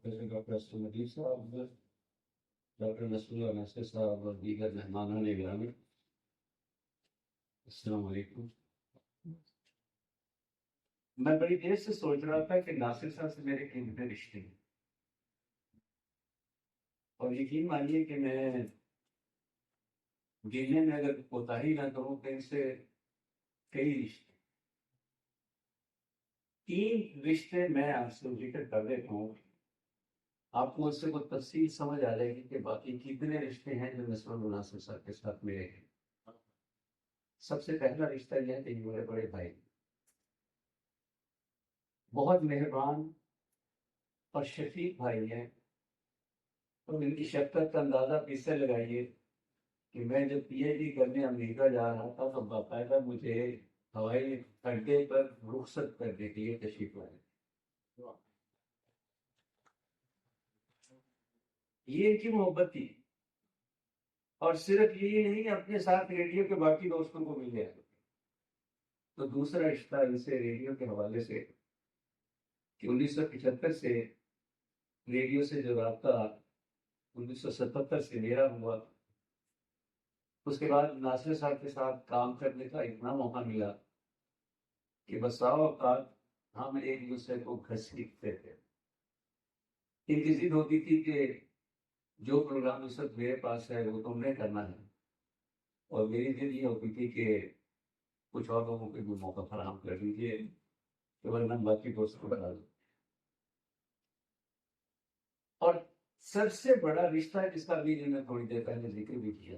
Professor doctor Aslam Nadeem صاحب، doctor نصر اللہ ناصر صاحب اور دیگر مہمانان گرامی، السلام علیکم۔ میں بڑی دیر سے سوچ رہا تھا کہ ناصر صاحب سے میرے کتنے رشتے ہیں، اور یقین مانیے کہ میں گننے میں اگر کوتاہی نہ کروں تو ان سے کئی رشتے، 3 رشتے میں آپ سے ذکر کر دیتا ہوں، آپ کو اس سے کوئی تفصیل سمجھ آ جائے گی کہ باقی کتنے رشتے ہیں جو نصر اللہ ناصر صاحب کے ساتھ میرے ہیں۔ سب سے پہلا رشتہ یہ ہے کہ یہ میرے بڑے بھائی، بہت مہربان اور شفیق بھائی ہیں، اور ان کی شفقت کا اندازہ اس سے لگائیے کہ میں جب پی ایچ ڈی کرنے امریکہ جا رہا تھا تو باقاعدہ مجھے ہوائی اڈے پر رخصت کرنے کے لیے تشریف لائے۔ یہ ان کی محبت تھی، اور صرف یہ نہیں، اپنے ساتھ ریڈیو کے باقی دوستوں کو مل گیا۔ تو دوسرا رشتہ ان سے ریڈیو کے حوالے سے کہ 1975 سے ریڈیو سے جو رابطہ 1977 سے میرا ہوا، اس کے بعد ناصر صاحب کے ساتھ کام کرنے کا اتنا موقع ملا کہ بسا اوقات ہم ایک دوسرے کو گھسیٹتے تھے۔ ان کی ضد ہوتی تھی کہ جو پروگرام اس وقت میرے پاس ہے وہ تم نے کرنا ہے، اور میری ضد یہ ہوتی تھی کہ کچھ اور لوگوں کو بھی موقع فراہم کر دیجیے کہ ورنہ باقی دوست کو بتا دو۔ اور سب سے بڑا رشتہ جس کا بھی میں تھوڑی دیر پہلے ذکر بھی کیا،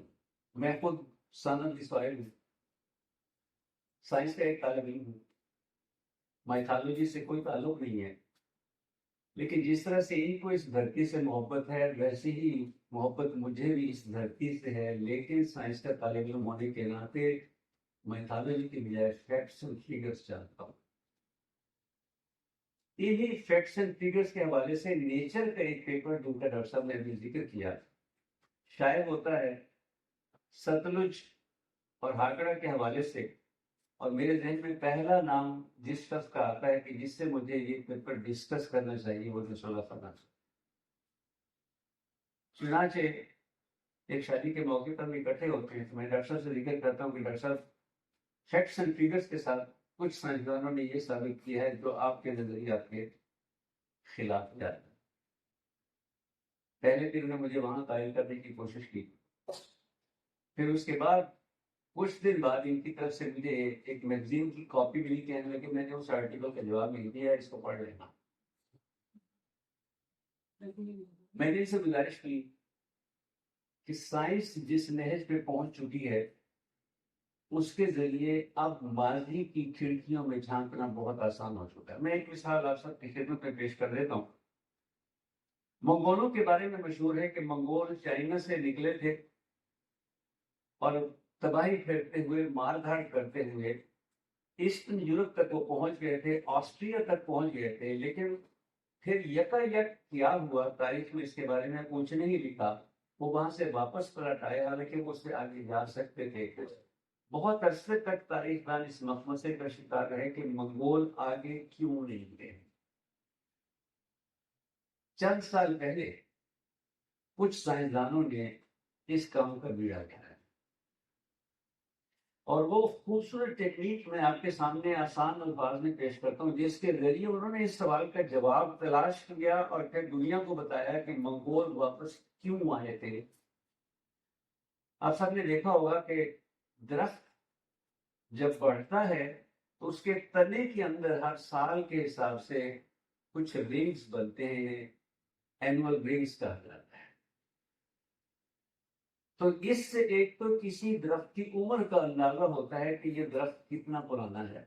میں خود سانت اسرائیل ہوں، سائنس کا ایک طالب علم ہوں، مائتھالوجی سے کوئی تعلق نہیں ہے، لیکن جس طرح سے ان کو اس دھرتی سے محبت ہے ویسے ہی محبت مجھے بھی اس دھرتی سے ہے، لیکن سائنس کا طالب علم ہونے کے ناطے مائتھالوجی کے بجائے فیکٹس اینڈ فیگرز چاہتا ہوں۔ انہی فیکٹس اینڈ فیگرز کے حوالے سے نیچر کا ایک پیپر جن کا ڈاکٹر صاحب نے ابھی ذکر کیا، شاید ہوتا ہے ستلج اور ہاکڑا کے حوالے سے، اور میرے ذہن میں پہلا نام جس شخص کا آتا ہے کہ جس سے مجھے یہ پیپر ڈسکس کرنا چاہیے وہ نصر اللہ صاحب۔ چنانچہ ایک شادی کے موقع پر بھی اکٹھے ہوتے ہیں تو میں ڈاکٹر صاحب سے ذکر کرتا ہوں کہ ڈاکٹر صاحب فیکٹس اینڈ فیگرز کے ساتھ کچھ سائنسدانوں نے یہ ثابت کیا ہے جو آپ کے نظریات کے خلاف جاتا ہے۔ پہلے دن نے مجھے وہاں قائل کرنے کی کوشش کی، پھر اس کے بعد کچھ دن بعد ان کی طرف سے مجھے ایک میگزین کی کاپی ملی، کہنے لگے میں نے اس آرٹیکل کا جواب نہیں دیا، اس کو پڑھ لینا۔ میں نے ان سے گزارش کی کہ سائنس جس نہج پہ پہنچ چکی ہے اس کے ذریعے اب ماضی کی کھڑکیوں میں جھانکنا بہت آسان ہو چکا ہے۔ میں ایک مثال آپ سب کی خدمت میں پیش کر دیتا ہوں۔ منگولوں کے بارے میں مشہور ہے کہ منگول چائنا سے نکلے تھے اور تباہی پھیرتے ہوئے، مار دھاڑ کرتے ہوئے ایسٹرن یورپ تک وہ پہنچ گئے تھے، آسٹریا تک پہنچ گئے تھے، لیکن پھر یک کیا ہوا تاریخ میں اس کے بارے میں کچھ نہیں لکھا، وہ وہاں سے واپس پلٹ آئے، حالانکہ وہ اس سے آگے جا سکتے تھے۔ بہت عرصے تک تاریخ دان اس مخمصے کا شکار رہے کہ منگول آگے کیوں نہیں گئے۔ چند سال پہلے کچھ سائنسدانوں نے اس کام کا بیڑا اٹھایا، اور وہ خوبصورت ٹیکنیک میں آپ کے سامنے آسان الفاظ میں پیش کرتا ہوں، جس کے ذریعے انہوں نے اس سوال کا جواب تلاش کیا اور پھر دنیا کو بتایا کہ منگول واپس کیوں آئے تھے۔ آپ سب نے دیکھا ہوگا کہ درخت جب بڑھتا ہے تو اس کے تنے کے اندر ہر سال کے حساب سے کچھ رنگز بنتے ہیں، اینول رنگز کہا جاتا ہے۔ تو اس سے ایک تو کسی درخت کی عمر کا اندازہ ہوتا ہے کہ یہ درخت کتنا پرانا ہے،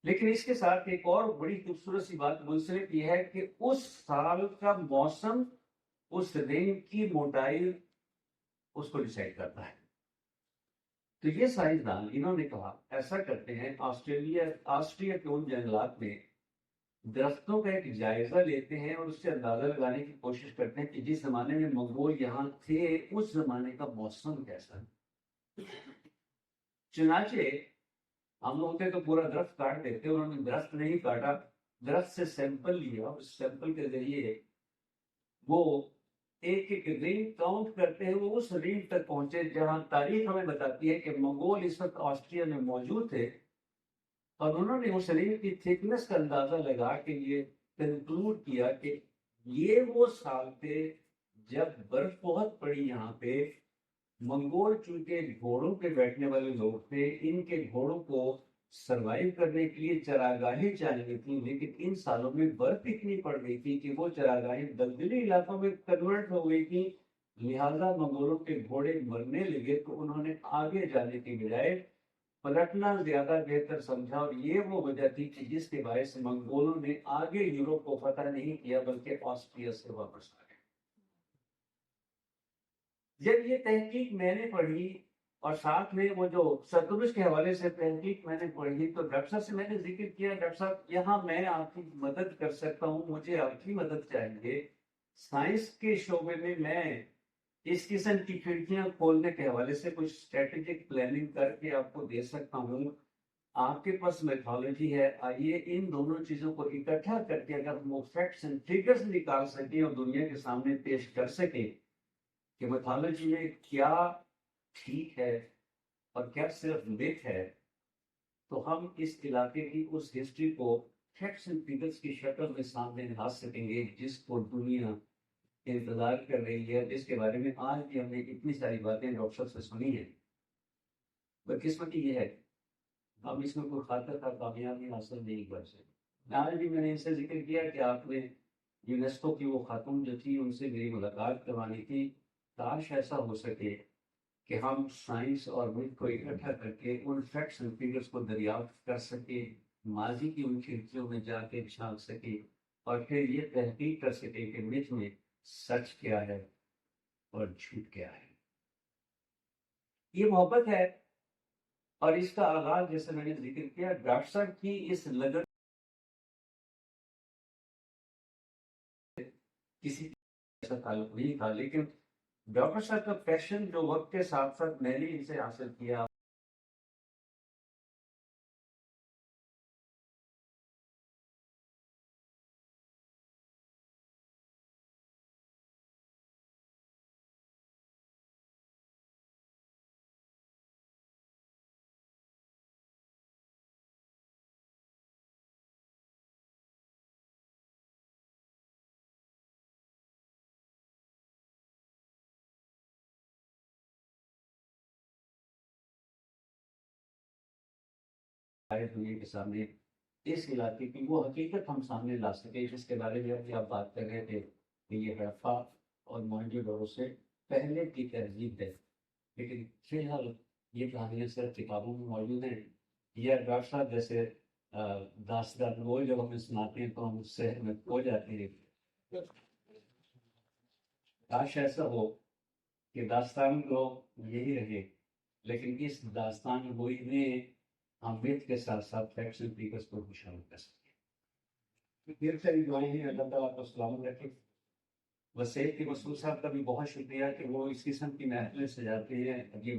لیکن اس کے ساتھ ایک اور بڑی خوبصورت سی بات منسلک یہ ہے کہ اس سال کا موسم اس رنگ کی موٹائی اس کو ڈیسائیڈ کرتا ہے۔ تو یہ سائنسدان انہوں نے کہا ایسا کرتے ہیں، آسٹریا کے ان جنگلات میں درختوں کا ایک جائزہ لیتے ہیں اور اس سے اندازہ لگانے کی کوشش کرتے ہیں کہ جس زمانے میں منگول یہاں تھے اس زمانے کا موسم کیسا ہے۔ چنانچہ ہم لوگ ہوتے تو پورا درخت کاٹ دیتے، انہوں نے درخت نہیں کاٹا، درخت سے سیمپل لیا، اس سیمپل کے ذریعے وہ ایک ایک رنگ کاؤنٹ کرتے ہیں، وہ اس رنگ تک پہنچے جہاں تاریخ ہمیں بتاتی ہے کہ منگول اس وقت آسٹریا میں موجود تھے، اور انہوں نے اس رنگ کی تھکنس کا اندازہ لگا کے یہ کنکلوڈ کیا کہ یہ وہ سال تھے جب برف بہت پڑی یہاں پہ، منگول چونکہ گھوڑوں پہ بیٹھنے والے لوگ تھے، ان کے گھوڑوں کو سروائیو کرنے کے لیے چراگاہیں چاہیے تھیں، لیکن ان سالوں میں برف اتنی پڑ گئی تھی کہ وہ چراگاہیں دلدلی علاقوں میں کنورٹ ہو گئی تھی، لہذا منگولوں کے گھوڑے مرنے لگے، تو انہوں نے آگے جانے کے بجائے پلٹنا زیادہ بہتر سمجھا، اور یہ وہ وجہ تھی کہ جس کے باعث منگولوں نے آگے یورپ کو فتح نہیں کیا بلکہ آسٹریا سے واپس آ گئے۔ جب یہ تحقیق میں نے پڑھی اور ساتھ میں وہ جو سترش کے حوالے سے تحقیق میں نے پڑھی، تو ڈاکٹر صاحب سے میں نے ذکر کیا، ڈاکٹر صاحب یہاں میں آپ کی مدد کر سکتا ہوں، مجھے آپ کی مدد چاہیے، سائنس کے شعبے میں اس قسم کی کھڑکیاں کھولنے کے حوالے سے کچھ اسٹریٹجک پلاننگ کر کے آپ کو دے سکتا ہوں، آپ کے پاس میتھالوجی ہے، آئیے ان دونوں چیزوں کو اکٹھا کر کے اگر ہم فیکٹس اینڈ فگرز نکال سکیں اور دنیا کے سامنے پیش کر سکیں کہ میتھالوجی میں کیا ٹھیک ہے اور کیا صرف مت ہے، تو ہم اس علاقے کی اس ہسٹری کو فیکٹس اینڈ فگرز کی شکل میں سامنے لا سکیں گے، جس کو دنیا انتظار کر رہی ہے، جس کے بارے میں آج بھی ہم نے اتنی ساری باتیں ڈاکٹر سے سنی ہیں۔ بدقسمتی یہ ہے ہم اس میں کوئی خاطر کا کامیابی حاصل نہیں کر سکتے۔ آج بھی میں نے ان سے ذکر کیا کہ آپ نے یونیسکو کی وہ خاتون جو تھی ان سے میری ملاقات کروانی تھی، کاش ایسا ہو سکے کہ ہم سائنس اور ملک کو اکٹھا کر کے ان فیکٹس اینڈ فگرز کو دریافت کر سکے، ماضی کی ان کھڑکیوں میں جا کے جھانک سکے اور پھر یہ تحقیق کر سکے کہ ملک میں سچ کیا ہے اور جھوٹ کیا ہے۔ یہ محبت ہے، اور اس کا آغاز جیسے میں نے ذکر کیا ڈاکٹر صاحب کی اس لگن کسی ایسا تعلق نہیں تھا، لیکن ڈاکٹر صاحب کا پیشن جو وقت کے ساتھ ساتھ میں نے ان سے حاصل کیا، دنیا کے سامنے اس علاقے کی وہ حقیقت ہم سامنے لا سکے جس کے بارے میں ابھی آپ بات کر رہے تھے کہ یہ ہڑپا اور موہنجو-دڑو سے پہلے کی تہذیب ہے، لیکن فی الحال یہ کہانیاں صرف کتابوں میں موجود ہیں، یا ڈاکٹر صاحب جیسے داستان گوئی جب ہمیں سناتے ہیں تو ہم اس سے ہمیں کھو جاتے ہیں۔ کاش ایسا ہو کہ داستان کو یہی رہے، لیکن اس داستان گوئی میں ہم میتھ کے ساتھ ساتھ فیکٹس اینڈ فگرز کو بھی شامل کر سکیں۔ پھر سے دعائیں ہیں، اللہ تعالیٰ کو سلامت رکھے۔ وسیع کے مسعود صاحب کا بھی بہت شکریہ کہ وہ اس قسم کی محفلیں سجاتے ہیں۔ یہ